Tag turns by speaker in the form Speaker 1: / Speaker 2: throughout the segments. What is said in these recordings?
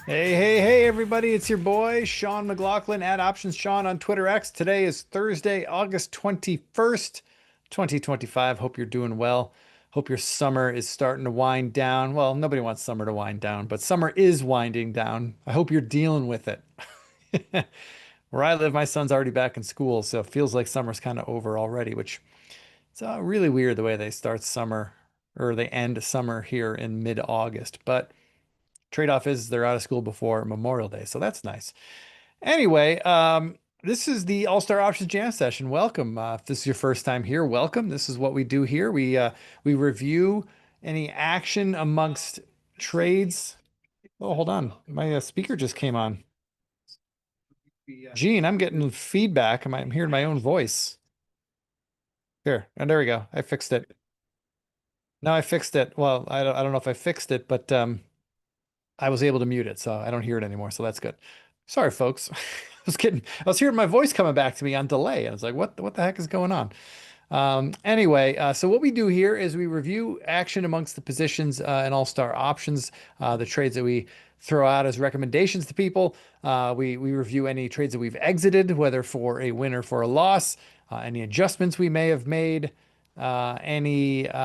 Speaker 1: Hey, everybody. It's your boy, Sean McLaughlin at Options Sean on Twitter X. Today is Thursday, August 21st, 2025. Hope you're doing well. Hope your summer is starting to wind down. Well, nobody wants summer to wind down, but summer is winding down. I hope you're dealing with it. Where I live, my son's already back in school, so it feels like summer's kind of over already, which it's really weird the way they start summer or they end summer here in mid-August. But trade-off is they're out of school before Memorial Day, so that's nice. Anyway, this is the All-Star Options Jam session. Welcome. If this is your first time here, welcome. This is what we do here. We review any action amongst trades. Oh, hold on. My speaker just came on. Gene, I'm getting feedback. I'm hearing my own voice. Here, and there we go. I fixed it. No, I fixed it. Well, I don't know if I fixed it, but I was able to mute it, so I don't hear it anymore. So that's good. Sorry, folks. I was hearing my voice coming back to me on delay. And I was like, what the heck is going on? Anyway, so what we do here is we review action amongst the positions and all-star options, the trades that we throw out as recommendations to people. We review any trades that we've exited, whether for a win or for a loss, any adjustments we may have made, anything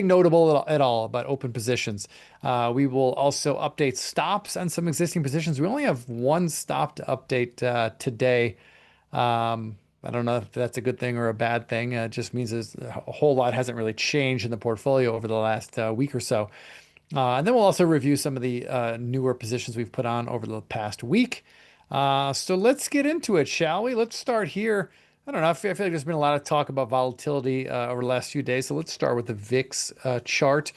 Speaker 1: notable at all about open positions. We will also update stops on some existing positions. We only have one stop to update today. I don't know if that's a good thing or a bad thing. It just means a whole lot hasn't really changed in the portfolio over the last week or so. And then we'll also review some of the newer positions we've put on over the past week. So let's get into it, shall we? Let's start here. I don't know. I feel like there's been a lot of talk about volatility over the last few days. So let's start with the VIX chart.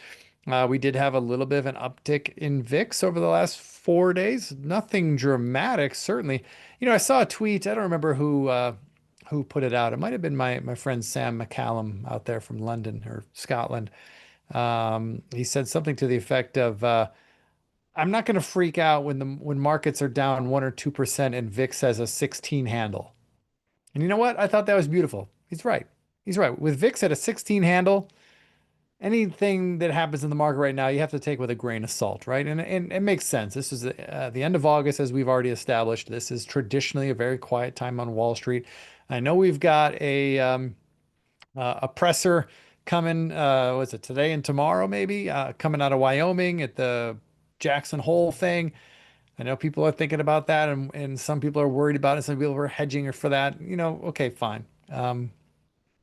Speaker 1: We did have a little bit of an uptick in VIX over the last 4 days. Nothing dramatic, certainly. I saw a tweet. I don't remember who put it out. It might have been my friend Sam McCallum out there from London or Scotland. He said something to the effect of, "I'm not going to freak out when markets are down 1 or 2% and VIX has a 16 handle." And you know what? I thought that was beautiful. He's right. He's right. With VIX at a 16 handle, anything that happens in the market right now, you have to take with a grain of salt, right? And it makes sense. This is the end of August, as we've already established. This is traditionally a very quiet time on Wall Street. I know we've got a presser coming, was it today and tomorrow, maybe, coming out of Wyoming at the Jackson Hole thing. I know people are thinking about that, and some people are worried about it. Some people are hedging for that. Okay, fine.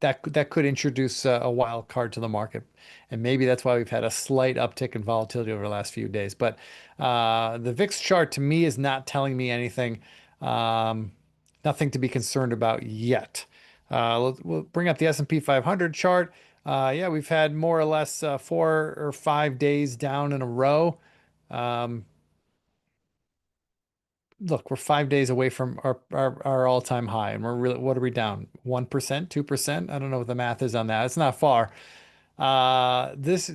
Speaker 1: That could introduce a wild card to the market, and maybe that's why we've had a slight uptick in volatility over the last few days. But the VIX chart to me is not telling me anything, um, nothing to be concerned about yet. We'll bring up the S&P 500 chart. Yeah, we've had more or less 4 or 5 days down in a row. Um, Look, we're 5 days away from our all-time high, and we're really, what are we down? 1%, 2%? I don't know what the math is on that. It's not far. This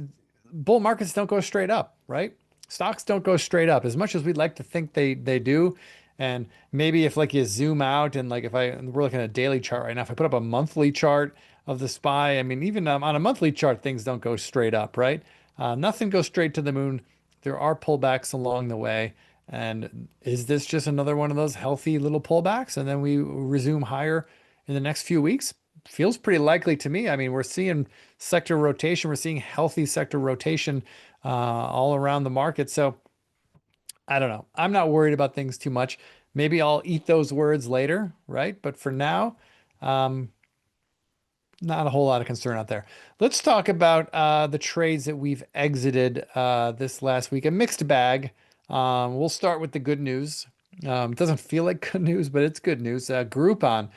Speaker 1: bull markets don't go straight up, right? Stocks don't go straight up as much as we'd like to think they do. And maybe if like you zoom out and like if we're looking at a daily chart right now, if I put up a monthly chart of the SPY, I mean, even on a monthly chart, things don't go straight up, right? Nothing goes straight to the moon. There are pullbacks along the way. And is this just another one of those healthy little pullbacks? And then we resume higher in the next few weeks? Feels pretty likely to me. I mean, we're seeing sector rotation, we're seeing healthy sector rotation all around the market. So I don't know. I'm not worried about things too much. Maybe I'll eat those words later, right? But for now, um, not a whole lot of concern out there. Let's talk about the trades that we've exited this last week. A mixed bag. We'll start with the good news. It doesn't feel like good news, but it's good news. Groupon.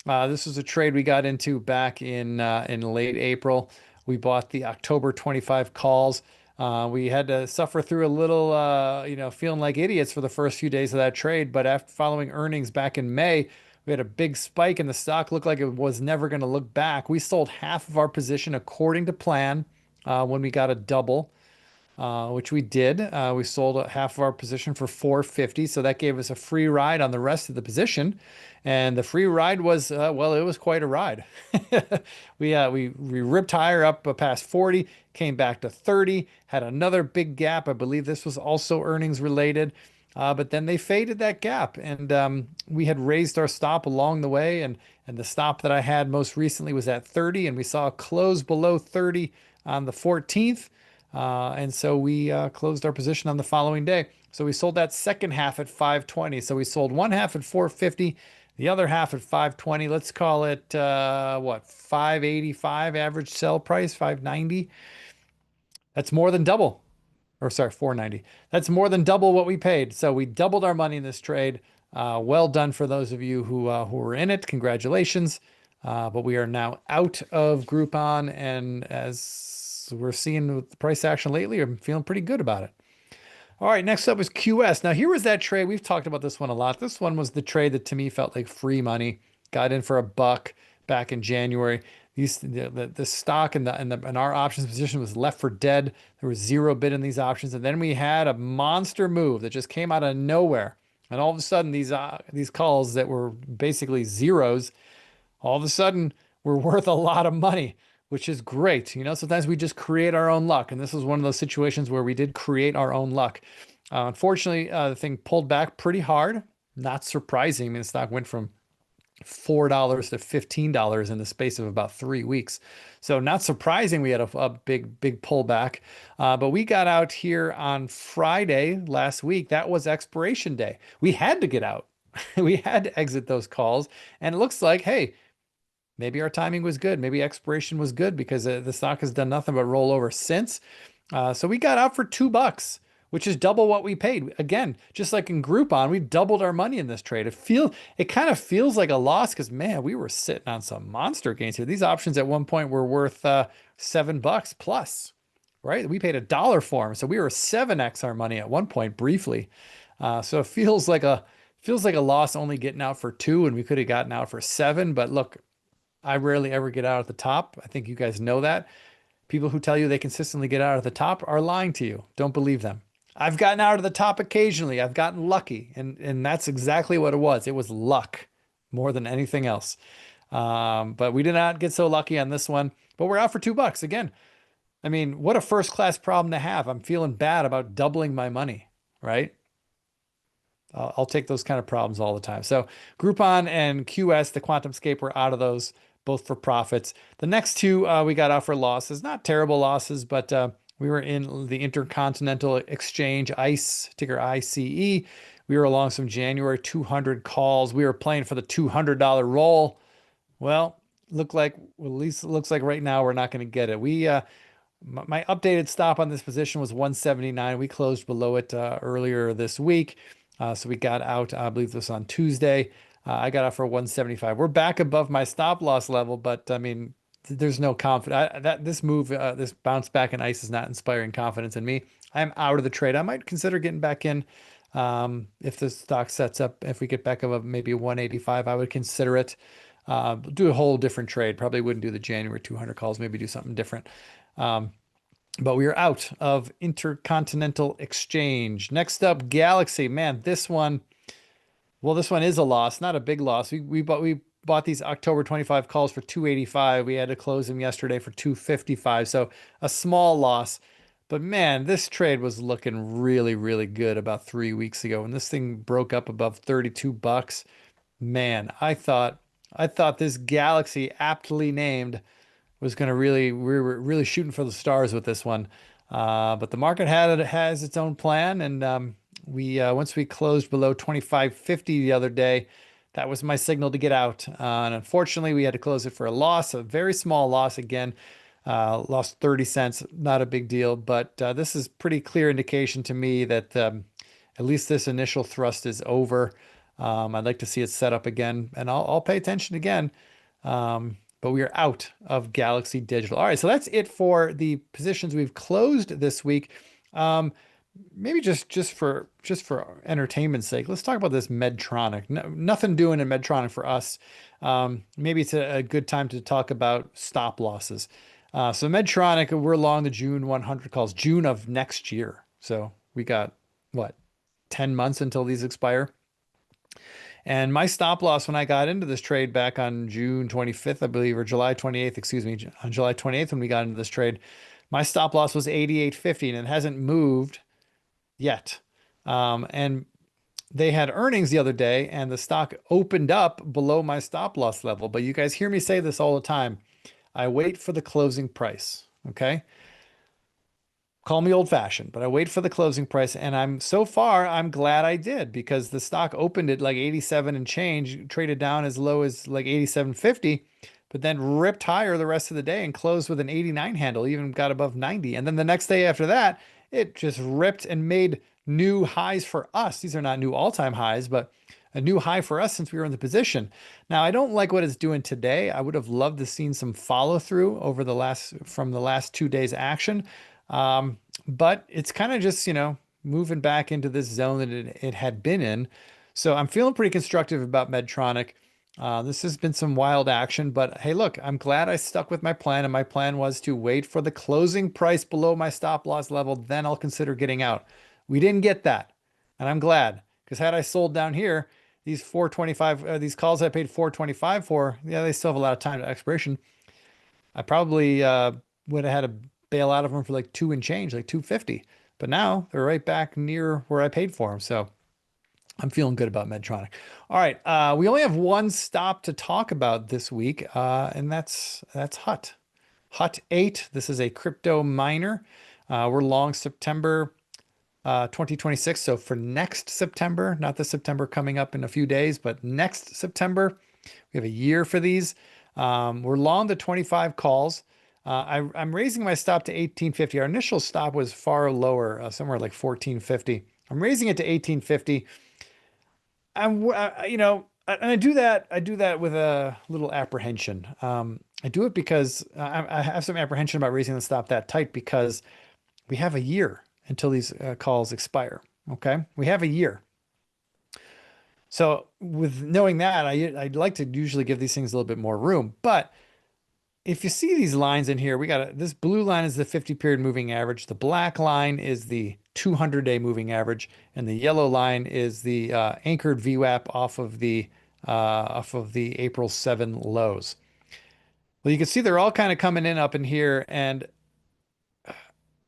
Speaker 1: This was a trade we got into back in late April. We bought the October 25 calls. We had to suffer through a little, feeling like idiots for the first few days of that trade. But after following earnings back in May, we had a big spike and the stock looked like it was never going to look back. We sold half of our position according to plan when we got a double. which we did. We sold half of our position for 450, so that gave us a free ride on the rest of the position. And the free ride was, well, it was quite a ride. We ripped higher up past 40, came back to 30, had another big gap. I believe this was also earnings related. But then they faded that gap, and we had raised our stop along the way, and the stop that I had most recently was at 30, and we saw a close below 30 on the 14th. And so we closed our position on the following day. So we sold that second half at 520. So we sold one half at 450, the other half at 520. Let's call it what, 585 average sell price, 590. That's more than double. Or sorry, 490. That's more than double what we paid. So we doubled our money in this trade. Well done for those of you who were in it. Congratulations. But we are now out of Groupon, and as we're seeing with the price action lately, I'm feeling pretty good about it. All right, next up is QS. Now, here was that trade. We've talked about this one a lot. This one was the trade that to me felt like free money. Got in for a buck back in January. The stock and our options position was left for dead. There was zero bid in these options, and then we had a monster move that just came out of nowhere. And all of a sudden, these calls that were basically zeros, all of a sudden, were worth a lot of money, which is great. You know, sometimes we just create our own luck, and this was one of those situations where we did create our own luck. Unfortunately, the thing pulled back pretty hard. Not surprising. I mean, the stock went from $4 to $15 in the space of about 3 weeks. So not surprising we had a big pullback. But we got out here on Friday last week. That was expiration day. We had to get out. We had to exit those calls. And it looks like, hey, maybe our timing was good. Maybe expiration was good because the stock has done nothing but roll over since. So we got out for $2, which is double what we paid. Again, just like in Groupon, we doubled our money in this trade. It kind of feels like a loss because, man, we were sitting on some monster gains here. These options at one point were worth $7 plus, right? We paid $1 for them, so we were 7x our money at one point briefly. So it feels like a loss only getting out for 2, and we could have gotten out for 7. But look, I rarely ever get out at the top. I think you guys know that. People who tell you they consistently get out at the top are lying to you. Don't believe them. I've gotten out of the top occasionally. I've gotten lucky, and that's exactly what it was. It was luck more than anything else. But we did not get so lucky on this one. But we're out for $2 again. I mean, what a first-class problem to have. I'm feeling bad about doubling my money, right? I'll take those kind of problems all the time. So Groupon and QS, the QuantumScape, were out of those, both for profits. The next two we got out for losses. Not terrible losses, but we were in the Intercontinental Exchange, ICE, ticker ICE. We were along some January 200 calls. We were playing for the $200 roll. Well, at least it looks like right now we're not going to get it. My updated stop on this position was 179. We closed below it earlier this week. So we got out, I believe this was on Tuesday. I got out for 175. We're back above my stop loss level, but I mean, there's no confidence that this move, this bounce back in ICE is not inspiring confidence in me. I'm out of the trade. I might consider getting back in if the stock sets up. If we get back above maybe 185, I would consider it. Do a whole different trade. Probably wouldn't do the January 200 calls. Maybe do something different. But we are out of Intercontinental Exchange. Next up, Galaxy. Man, this one is a loss, not a big loss. We bought these October 25 calls for 285. We had to close them yesterday for 255. So a small loss. But man, this trade was looking really, really good about 3 weeks ago. When this thing broke up above $32, man, I thought this Galaxy, aptly named, was going to we were really shooting for the stars with this one. But the market has its own plan. And once we closed below 25.50 the other day, that was my signal to get out. And unfortunately, we had to close it for a loss, a very small loss again. Lost 30 cents, not a big deal. But this is pretty clear indication to me that at least this initial thrust is over. I'd like to see it set up again, and I'll pay attention again. But we are out of Galaxy Digital. All right, so that's it for the positions we've closed this week. Maybe just for entertainment's sake, let's talk about this Medtronic. Nothing doing in Medtronic for us. Maybe it's a good time to talk about stop losses. So Medtronic, we're long the June 100 calls, June of next year. So we got what, 10 months until these expire. And my stop loss when I got into this trade back on June 25th, I believe, or July 28th, excuse me, on July 28th when we got into this trade, my stop loss was 88.50 and it hasn't moved yet. And they had earnings the other day and the stock opened up below my stop loss level. But you guys hear me say this all the time. I wait for the closing price. Okay. Call me old fashioned, but I wait for the closing price. And I'm glad I did because the stock opened at like 87 and change, traded down as low as like 87.50, but then ripped higher the rest of the day and closed with an 89 handle, even got above 90. And then the next day after that, it just ripped and made new highs for us. These are not new all-time highs, but a new high for us since we were in the position. Now, I don't like what it's doing today. I would have loved to seen some follow through over from the last 2 days action. But it's kind of just, moving back into this zone that it had been in. So I'm feeling pretty constructive about Medtronic. This has been some wild action, but hey, look, I'm glad I stuck with my plan, and my plan was to wait for the closing price below my stop loss level, then I'll consider getting out. We didn't get that, and I'm glad because had I sold down here, these 425, these calls I paid 425 for, yeah, they still have a lot of time to expiration. I probably would have had to bail out of them for like two and change, like 250. But now they're right back near where I paid for them. So I'm feeling good about Medtronic. All right, we only have one stop to talk about this week, and that's Hut. Hut 8. This is a crypto miner. We're long September 2026. So for next September, not the September coming up in a few days, but next September, we have a year for these. We're long the 25 calls. I'm raising my stop to 1850. Our initial stop was far lower, somewhere like 1450. I'm raising it to 1850. And I do that. I do that with a little apprehension. I do it because I have some apprehension about raising the stop that tight because we have a year until these calls expire. Okay, we have a year. So with knowing that, I'd like to usually give these things a little bit more room. But if you see these lines in here, this blue line is the 50-period moving average. The black line is the 200-day moving average, and the yellow line is the anchored VWAP off of the April 7 lows. Well, you can see they're all kind of coming in up in here, and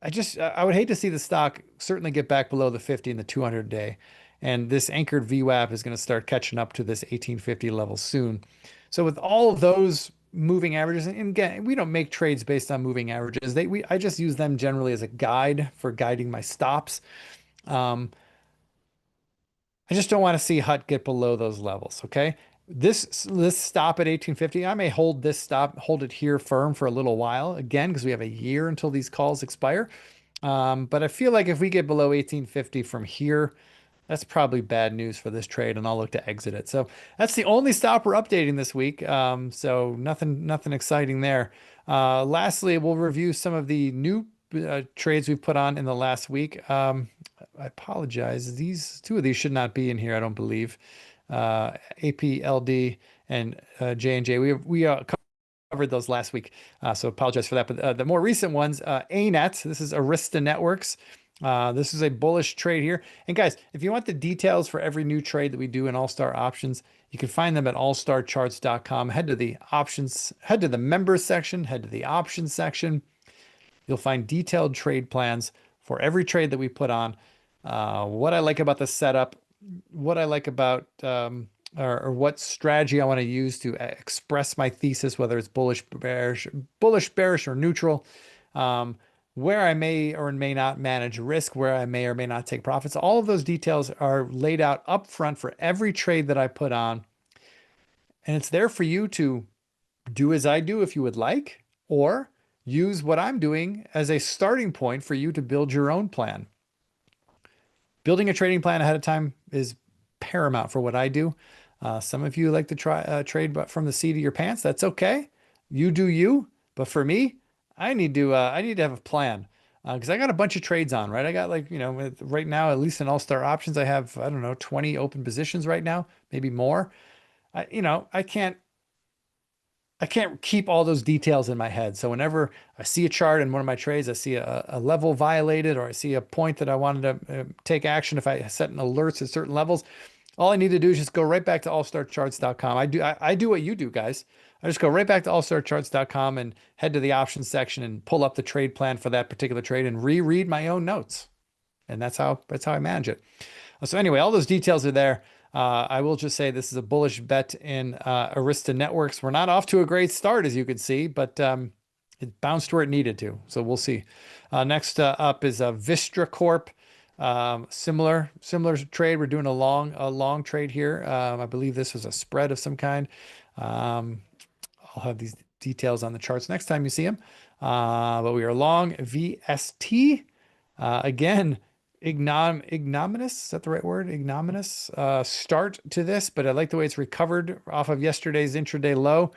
Speaker 1: I would hate to see the stock certainly get back below the 50 and the 200 day. And this anchored VWAP is going to start catching up to this 1850 level soon. So with all of those moving averages, and again, we don't make trades based on moving averages. I just use them generally as a guide for guiding my stops. I just don't want to see Hut get below those levels. Okay. This stop at 1850, I may hold it here firm for a little while again, because we have a year until these calls expire. But I feel like if we get below 1850 from here, that's probably bad news for this trade, and I'll look to exit it. So that's the only stop we're updating this week. So nothing exciting there. Lastly, we'll review some of the new trades we've put on in the last week. I apologize. Two of these should not be in here, I don't believe. APLD and J&J. We covered those last week, so apologize for that. But the more recent ones, ANET, this is Arista Networks. This is a bullish trade here. And guys, if you want the details for every new trade that we do in All Star Options, you can find them at allstarcharts.com. Head to the members section, head to the options section. You'll find detailed trade plans for every trade that we put on. What I like about the setup, what I like about or what strategy I want to use to express my thesis, whether it's bullish, bearish, or neutral. Where I may or may not manage risk, where I may or may not take profits. All of those details are laid out up front for every trade that I put on. And it's there for you to do as I do if you would like, or use what I'm doing as a starting point for you to build your own plan. Building a trading plan ahead of time is paramount for what I do. Some of you like to trade but from the seat of your pants. That's okay. You do you. But for me, I need to have a plan because I got a bunch of trades on, right? I got right now, at least in All Star Options, I have, I don't know, 20 open positions right now, maybe more. I can't I can't keep all those details in my head. So whenever I see a chart in one of my trades, I see a level violated, or I see a point that I wanted to take action. If I set an alerts at certain levels, all I need to do is just go right back to allstarcharts.com. I do what you do, guys. I just go right back to allstarcharts.com and head to the options section and pull up the trade plan for that particular trade and reread my own notes. And that's how I manage it. So anyway, all those details are there. I will just say this is a bullish bet in Arista Networks. We're not off to a great start, as you can see, but it bounced where it needed to. So we'll see. Next up is Vistra Corp. Similar trade. We're doing a long trade here. I believe this was a spread of some kind. I'll have these details on the charts next time you see them. But we are long VST. Again, ignominious, is that the right word? Ignominious start to this, but I like the way it's recovered off of yesterday's intraday low.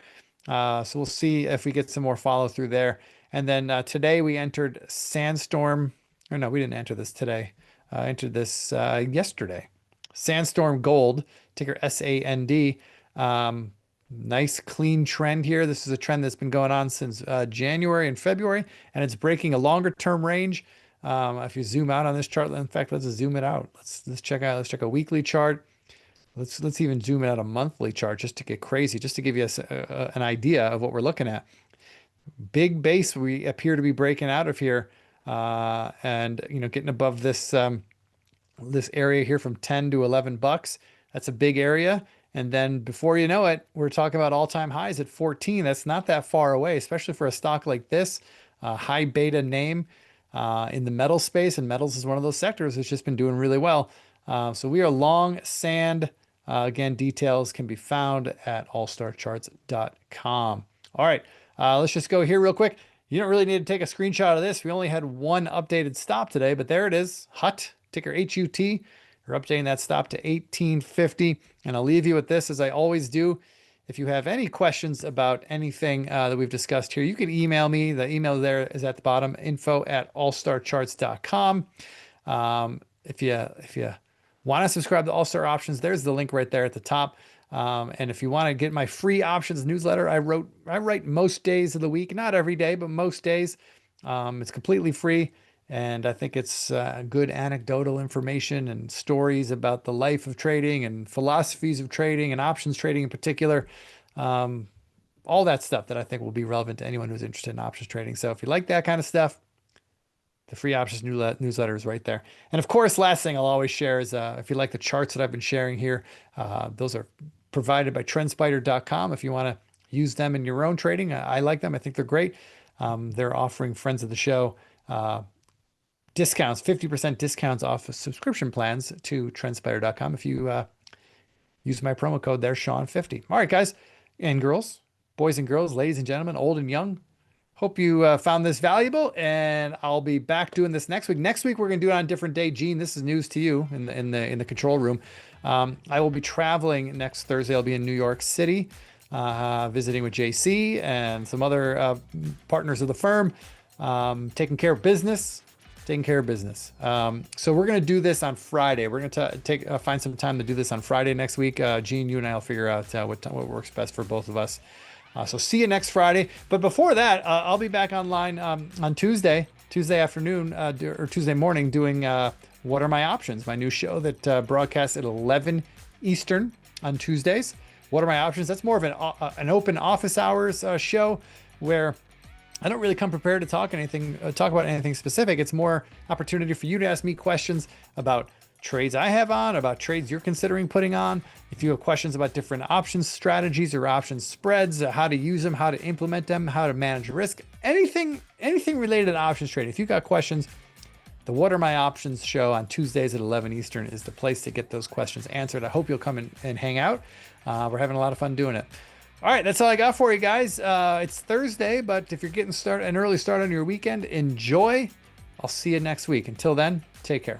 Speaker 1: So we'll see if we get some more follow through there. And then today we entered Sandstorm. Or no, we didn't enter this today. Entered this yesterday. Sandstorm Gold, ticker SAND. Nice clean trend here. This is a trend that's been going on since January and February, and it's breaking a longer term range. If you zoom out on this chart, in fact, let's zoom it out. Let's check a weekly chart. Let's even zoom out a monthly chart just to get crazy, just to give you an idea of what we're looking at. Big base we appear to be breaking out of here, and getting above this this area here from 10 to 11 bucks. That's a big area. And then before you know it, we're talking about all-time highs at 14. That's not that far away, especially for a stock like this, high beta name in the metal space. And metals is one of those sectors that's just been doing really well. So we are long sand. Again, details can be found at allstarcharts.com. All right, let's just go here real quick. You don't really need to take a screenshot of this. We only had one updated stop today, but there it is. HUT, ticker HUT. We're updating that stop to 1850. And I'll leave you with this, as I always do. If you have any questions about anything that we've discussed here, you can email me. The email there is at the bottom, info@allstarcharts.com. If you want to subscribe to All Star Options, there's the link right there at the top. And if you want to get my free options newsletter, I write most days of the week, not every day, but most days. It's completely free. And I think it's good anecdotal information and stories about the life of trading and philosophies of trading and options trading in particular. All that stuff that I think will be relevant to anyone who's interested in options trading. So if you like that kind of stuff, the free options newsletter is right there. And of course, last thing I'll always share is if you like the charts that I've been sharing here, those are provided by TrendSpider.com. If you want to use them in your own trading, I like them. I think they're great. They're offering friends of the show discounts, 50% discounts off of subscription plans to TrendSpider.com if you use my promo code there, Sean50. All right, guys and girls, boys and girls, ladies and gentlemen, old and young. Hope you found this valuable, and I'll be back doing this next week. Next week, we're going to do it on a different day. Gene, this is news to you in the control room. I will be traveling next Thursday. I'll be in New York City, visiting with JC and some other partners of the firm, taking care of business. So we're going to do this on Friday. We're going to find some time to do this on Friday next week. Gene, you and I will figure out what works best for both of us. So see you next Friday. But before that, I'll be back online on Tuesday afternoon or Tuesday morning doing What Are My Options, my new show that broadcasts at 11 Eastern on Tuesdays. What Are My Options? That's more of an open office hours show where I don't really come prepared to talk about anything specific. It's more opportunity for you to ask me questions about trades I have on, about trades you're considering putting on. If you have questions about different options strategies or options spreads, how to use them, how to implement them, how to manage risk, anything related to options trading. If you got questions, the What Are My Options show on Tuesdays at 11 Eastern is the place to get those questions answered. I hope you'll come and hang out. We're having a lot of fun doing it. All right, that's all I got for you guys. It's Thursday, but if you're getting an early start on your weekend, enjoy. I'll see you next week. Until then, take care.